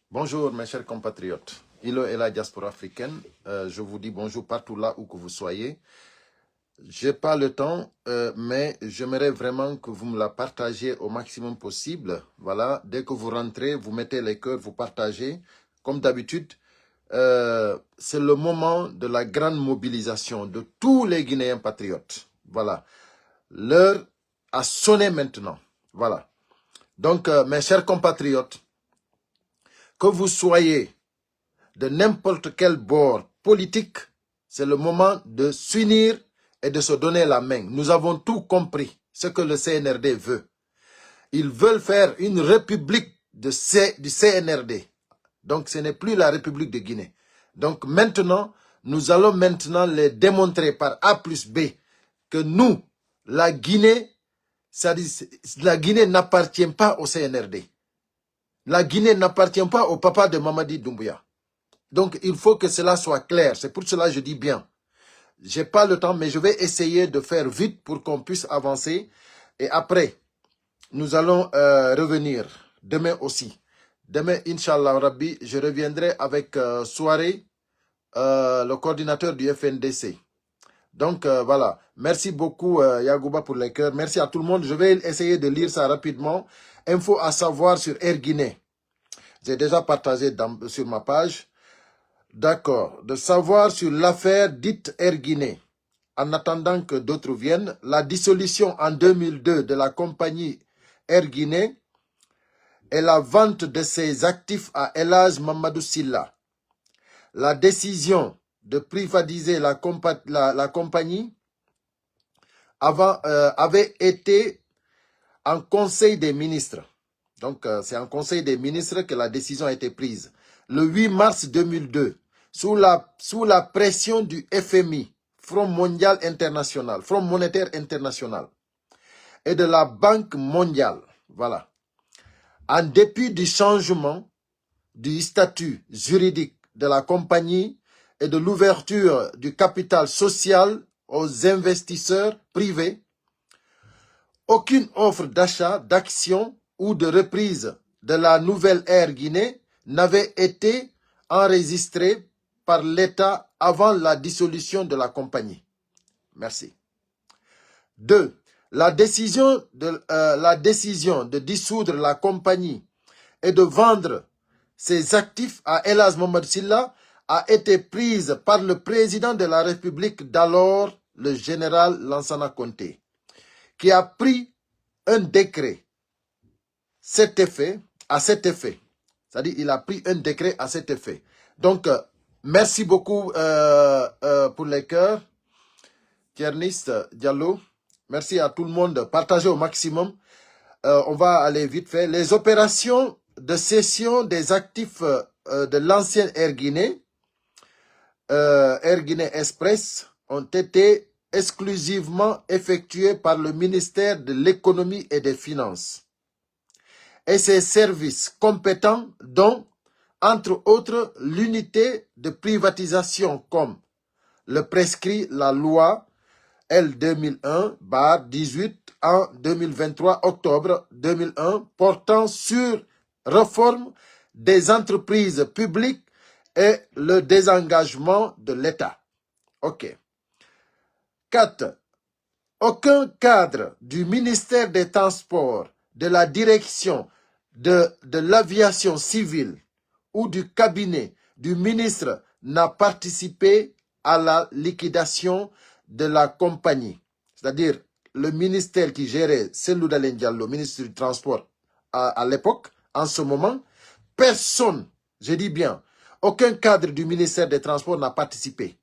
Bonjour mes chers compatriotes, Ilo et la diaspora africaine, je vous dis bonjour partout là où que vous soyez. Je n'ai pas le temps, mais j'aimerais vraiment que vous me la partagiez au maximum possible. Voilà, dès que vous rentrez, vous mettez les cœurs, vous partagez. Comme d'habitude, c'est le moment de la grande mobilisation de tous les Guinéens patriotes. Voilà, l'heure a sonné maintenant. Voilà. Donc, mes chers compatriotes, que vous soyez de n'importe quel bord politique, c'est le moment de s'unir et de se donner la main. Nous avons tout compris ce que le CNRD veut. Ils veulent faire une république du CNRD. Donc ce n'est plus la République de Guinée. Donc maintenant, nous allons maintenant les démontrer par A plus B que nous, la Guinée n'appartient pas au CNRD. La Guinée n'appartient pas au papa de Mamadi Doumbouya. Donc, il faut que cela soit clair. C'est pour cela que je dis bien. Je n'ai pas le temps, mais je vais essayer de faire vite pour qu'on puisse avancer. Et après, nous allons revenir demain aussi. Demain, Inch'Allah Rabbi, je reviendrai avec Soirée, le coordinateur du FNDC. Donc, voilà. Merci beaucoup, Yagouba, pour les cœurs. Merci à tout le monde. Je vais essayer de lire ça rapidement. Info à savoir sur Air Guinée. J'ai déjà partagé sur ma page. D'accord. De savoir sur l'affaire dite Air Guinée. En attendant que d'autres viennent, la dissolution en 2002 de la compagnie Air Guinée et la vente de ses actifs à El Hadj Mamadou Silla. La décision de privatiser la compagnie avait été en Conseil des ministres. Donc, c'est en Conseil des ministres que la décision a été prise. Le 8 mars 2002, sous la pression du FMI, Front Mondial International, Front Monétaire International, et de la Banque mondiale, voilà. En dépit du changement du statut juridique de la compagnie et de l'ouverture du capital social aux investisseurs privés, aucune offre d'achat d'actions ou de reprise de la nouvelle Air Guinée n'avait été enregistrée par l'État avant la dissolution de la compagnie. Merci. 2. La décision de dissoudre la compagnie et de vendre ses actifs à El Hadj Mamadou Silla a été prise par le président de la République d'alors, le général Lansana Conté, qui a pris un décret à cet effet. C'est-à-dire, il a pris un décret à cet effet. Donc, merci beaucoup pour les cœurs. Tierniste Diallo, merci à tout le monde. Partagez au maximum. On va aller vite fait. Les opérations de cession des actifs de l'ancienne Air Guinée, Air Guinée Express, ont été exclusivement effectuées par le ministère de l'Économie et des Finances et ses services compétents, dont, entre autres, l'unité de privatisation comme le prescrit la loi L 2001/18 en 2023, octobre 2001, portant sur réforme des entreprises publiques et le désengagement de l'État. OK. 4. Aucun cadre du ministère des Transports, de la direction de l'aviation civile ou du cabinet du ministre n'a participé à la liquidation de la compagnie. C'est-à-dire, le ministère qui gérait Cellou Dalein Diallo, le ministre du Transport à l'époque, en ce moment, personne, je dis bien, aucun cadre du ministère des Transports n'a participé.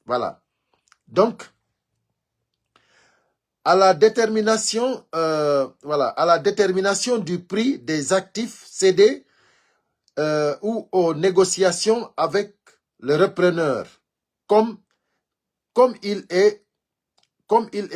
Voilà. Donc, à la détermination du prix des actifs cédés ou aux négociations avec le repreneur, comme il est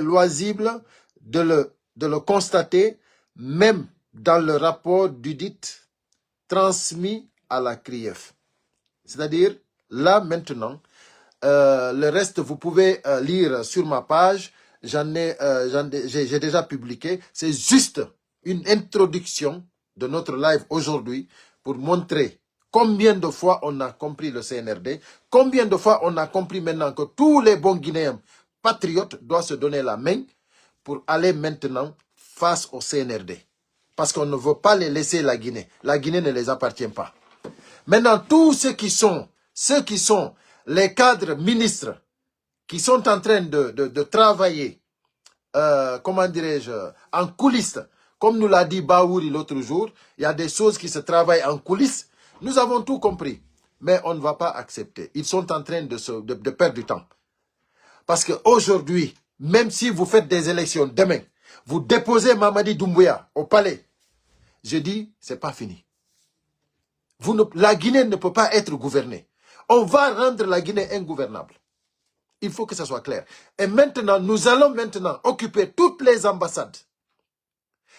loisible de le constater, même dans le rapport dudit transmis à la CRIEF. C'est-à-dire, là maintenant, le reste, vous pouvez lire sur ma page. J'ai déjà publié. C'est juste une introduction de notre live aujourd'hui pour montrer Combien de fois on a compris le CNRD? Combien de fois on a compris maintenant que tous les bons Guinéens patriotes doivent se donner la main pour aller maintenant face au CNRD? Parce qu'on ne veut pas les laisser la Guinée. La Guinée ne les appartient pas. Maintenant, tous ceux qui sont les cadres ministres qui sont en train de travailler, comment dirais-je, en coulisses, comme nous l'a dit Baouri l'autre jour, il y a des choses qui se travaillent en coulisses. Nous avons tout compris, mais on ne va pas accepter. Ils sont en train de perdre du temps. Parce qu'aujourd'hui, même si vous faites des élections demain, vous déposez Mamadi Doumbouya au palais, je dis, c'est pas fini. La Guinée ne peut pas être gouvernée. On va rendre la Guinée ingouvernable. Il faut que ça soit clair. Et maintenant, nous allons maintenant occuper toutes les ambassades.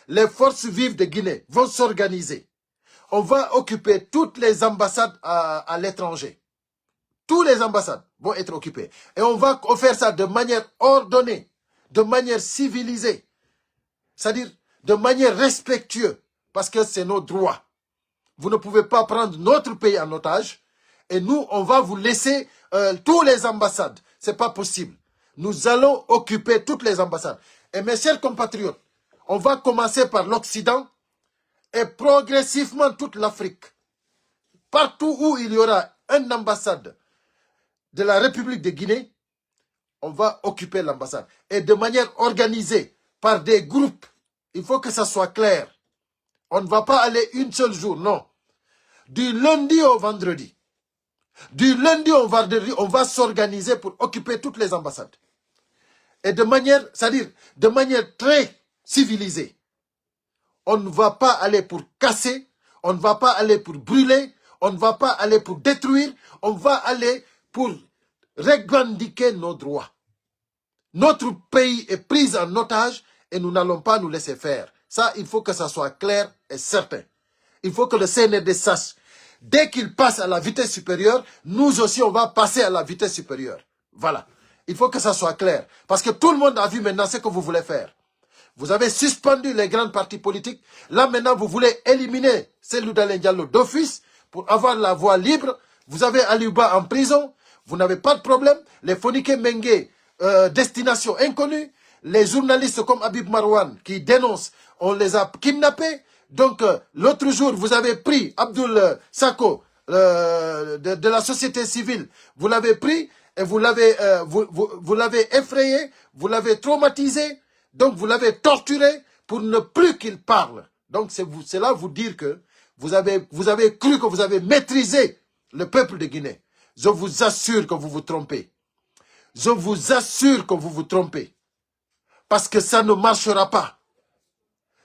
Les forces vives de Guinée vont s'organiser. On va occuper toutes les ambassades à l'étranger. Toutes les ambassades vont être occupées. Et on va faire ça de manière ordonnée, de manière civilisée. C'est-à-dire de manière respectueuse. Parce que c'est nos droits. Vous ne pouvez pas prendre notre pays en otage. Et nous, on va vous laisser tous les ambassades. Ce n'est pas possible. Nous allons occuper toutes les ambassades. Et mes chers compatriotes, on va commencer par l'Occident et progressivement toute l'Afrique. Partout où il y aura une ambassade de la République de Guinée, on va occuper l'ambassade. Et de manière organisée, par des groupes. Il faut que ça soit clair. On ne va pas aller une seule jour, non. Du lundi au vendredi. Du lundi au vendredi, on va s'organiser pour occuper toutes les ambassades. Et de manière, c'est-à-dire de manière très civilisée. On ne va pas aller pour casser, on ne va pas aller pour brûler, on ne va pas aller pour détruire, on va aller pour revendiquer nos droits. Notre pays est pris en otage et nous n'allons pas nous laisser faire. Ça, il faut que ça soit clair et certain. Il faut que le CNRD sache. Dès qu'il passe à la vitesse supérieure, nous aussi, on va passer à la vitesse supérieure. Voilà. Il faut que ça soit clair. Parce que tout le monde a vu maintenant ce que vous voulez faire. Vous avez suspendu les grands partis politiques. Là, maintenant, vous voulez éliminer Cellou Dalein Diallo d'office pour avoir la voie libre. Vous avez Aliouba en prison. Vous n'avez pas de problème. Les Fonike Mengue, destination inconnue. Les journalistes comme Habib Marwan qui dénoncent, on les a kidnappés. Donc, l'autre jour, vous avez pris Abdoul Sako de la société civile. Vous l'avez pris et vous l'avez effrayé, vous l'avez traumatisé. Donc, vous l'avez torturé pour ne plus qu'il parle. Donc, c'est là vous dire que vous avez cru que vous avez maîtrisé le peuple de Guinée. Je vous assure que vous vous trompez. Je vous assure que vous vous trompez. Parce que ça ne marchera pas.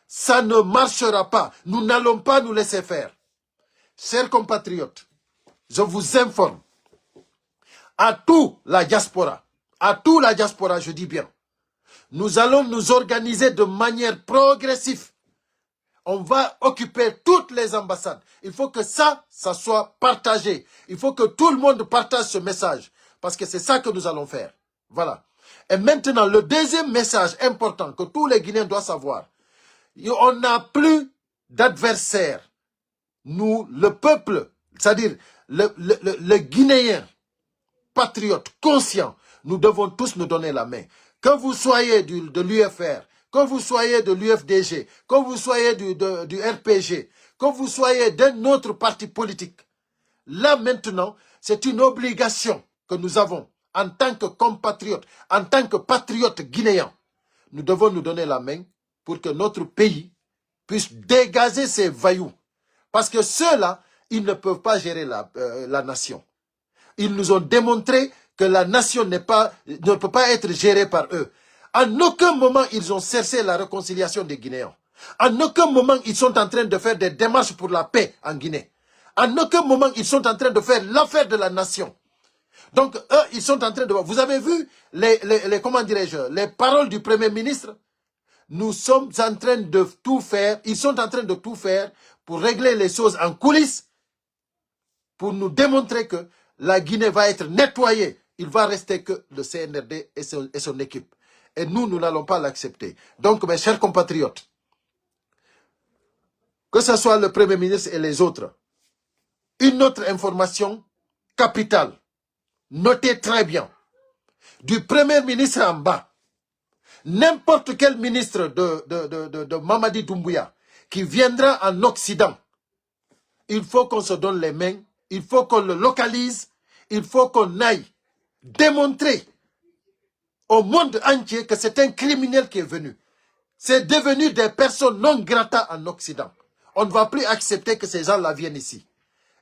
Ça ne marchera pas. Nous n'allons pas nous laisser faire. Chers compatriotes, je vous informe. À toute la diaspora, je dis bien, nous allons nous organiser de manière progressive. On va occuper toutes les ambassades. Il faut que ça soit partagé. Il faut que tout le monde partage ce message. Parce que c'est ça que nous allons faire. Voilà. Et maintenant, le deuxième message important que tous les Guinéens doivent savoir. On n'a plus d'adversaires. Nous, le peuple, c'est-à-dire le Guinéen patriote, conscient, nous devons tous nous donner la main. Que vous soyez de l'UFR, que vous soyez de l'UFDG, que vous soyez du RPG, que vous soyez d'un autre parti politique. Là maintenant, c'est une obligation que nous avons en tant que compatriotes, en tant que patriotes guinéens. Nous devons nous donner la main pour que notre pays puisse dégager ces voyous. Parce que ceux-là, ils ne peuvent pas gérer la nation. Ils nous ont démontré que la nation ne peut pas être gérée par eux. En aucun moment, ils ont cherché la réconciliation des Guinéens. En aucun moment, ils sont en train de faire des démarches pour la paix en Guinée. En aucun moment, ils sont en train de faire l'affaire de la nation. Donc, eux, ils sont en train de... Vous avez vu comment dirais-je, les paroles du Premier ministre? Nous sommes en train de tout faire, ils sont en train de tout faire pour régler les choses en coulisses, pour nous démontrer que la Guinée va être nettoyée. Il va rester que le CNRD et son équipe. Et nous, nous n'allons pas l'accepter. Donc, mes chers compatriotes, que ce soit le Premier ministre et les autres, Une autre information capitale. Notez très bien. Du Premier ministre en bas, n'importe quel ministre de Mamadi Doumbouya qui viendra en Occident, il faut qu'on se donne les mains, il faut qu'on le localise, il faut qu'on aille démontrer au monde entier que c'est un criminel qui est venu. C'est devenu des personnes non grata en Occident. On ne va plus accepter que ces gens-là viennent ici.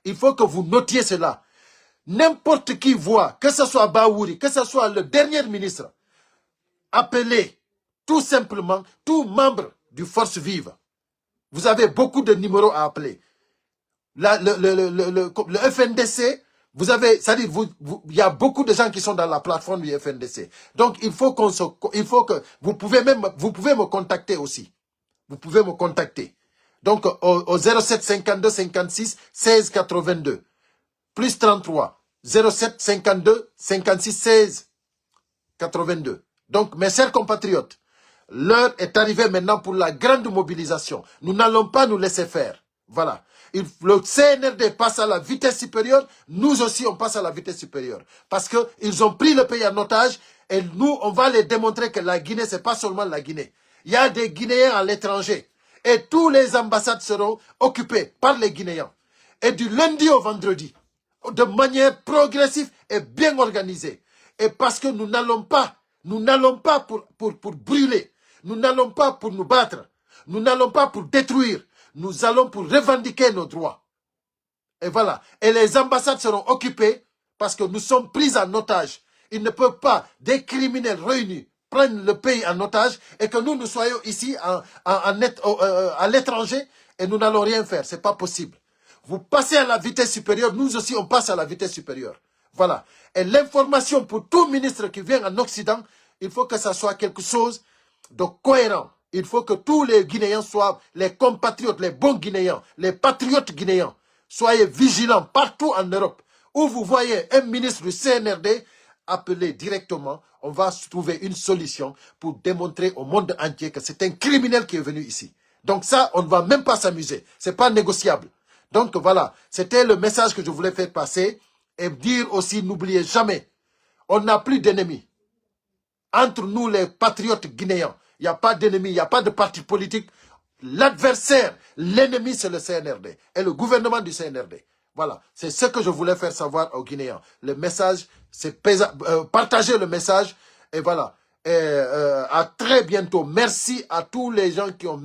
Il faut que vous notiez cela. N'importe qui voit, que ce soit Baouri, que ce soit le dernier ministre, appelez tout simplement tout membre du Force Vive. Vous avez beaucoup de numéros à appeler. Le FNDC, vous avez, c'est-à-dire, il y a beaucoup de gens qui sont dans la plateforme du FNDC. Donc, il faut que, vous pouvez me contacter aussi. Vous pouvez me contacter. Donc, au 07 52 56 16 82. Plus 33. 07 52 56 16 82. Donc, mes chers compatriotes, l'heure est arrivée maintenant pour la grande mobilisation. Nous n'allons pas nous laisser faire. Voilà. Le CNRD passe à la vitesse supérieure, nous aussi on passe à la vitesse supérieure. Parce qu'ils ont pris le pays en otage et nous, on va les démontrer que la Guinée, ce n'est pas seulement la Guinée. Il y a des Guinéens à l'étranger. Et tous les ambassades seront occupées par les Guinéens. Et du lundi au vendredi, de manière progressive et bien organisée. Et parce que nous n'allons pas pour brûler. Nous n'allons pas pour nous battre. Nous n'allons pas pour détruire. Nous allons pour revendiquer nos droits. Et voilà. Et les ambassades seront occupées parce que nous sommes pris en otage. Ils ne peuvent pas, des criminels réunis, prendre le pays en otage et que nous soyons ici à l'étranger et nous n'allons rien faire. Ce n'est pas possible. Vous passez à la vitesse supérieure, nous aussi on passe à la vitesse supérieure. Voilà. Et l'information pour tout ministre qui vient en Occident, il faut que ça soit quelque chose de cohérent. Il faut que tous les Guinéens soient les compatriotes, les bons Guinéens, les patriotes guinéens. Soyez vigilants partout en Europe. Où vous voyez un ministre du CNRD, appelez directement. On va trouver une solution pour démontrer au monde entier que c'est un criminel qui est venu ici. Donc ça, on ne va même pas s'amuser. Ce n'est pas négociable. Donc voilà, c'était le message que je voulais faire passer. Et dire aussi, n'oubliez jamais, on n'a plus d'ennemis. Entre nous, les patriotes guinéens, il n'y a pas d'ennemis, il n'y a pas de parti politique. L'adversaire, l'ennemi, c'est le CNRD et le gouvernement du CNRD. Voilà, c'est ce que je voulais faire savoir aux Guinéens. Le message, c'est partager le message et voilà. Et, à très bientôt. Merci à tous les gens qui ont,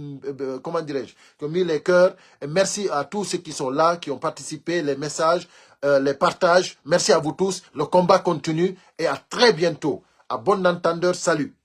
comment dirais-je, qui ont mis les cœurs. Et merci à tous ceux qui sont là, qui ont participé, les messages, les partages. Merci à vous tous. Le combat continue et à très bientôt. À bon entendeur, salut.